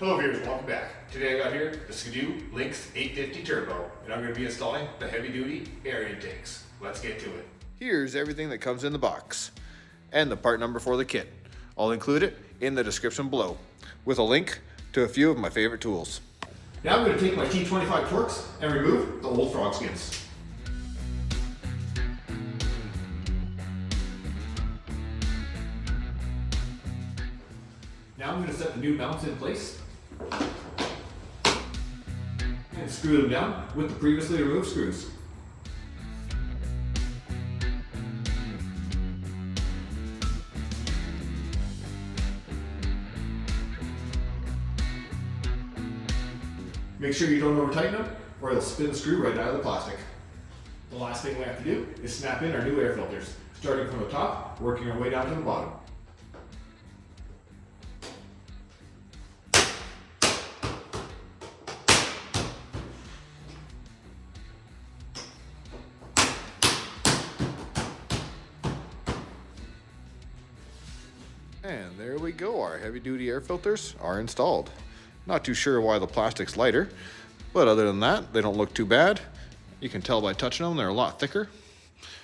Hello viewers, welcome back. Today I got here the Skidoo Lynx 850 Turbo, and I'm going to be installing the heavy duty air intakes. Let's get to it. Here's everything that comes in the box, and the part number for the kit. I'll include it in the description below, with a link to a few of my favorite tools. Now I'm going to take my T25 Torx and remove the old frog skins. Now I'm going to set the new mounts in place and screw them down with the previously removed screws. Make sure you don't over tighten them or it'll spin the screw right out of the plastic. The last thing we have to do is snap in our new air filters, starting from the top, working our way down to the bottom. And there we go, our heavy duty air filters are installed. Not too sure why the plastic's lighter, but other than that, they don't look too bad. You can tell by touching them, they're a lot thicker.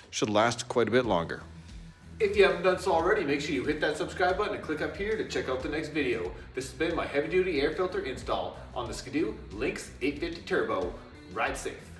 Should last quite a bit longer. If you haven't done so already, make sure you hit that subscribe button and click up here to check out the next video. This has been my heavy duty air filter install on the Skidoo Lynx 850 Turbo. Ride safe.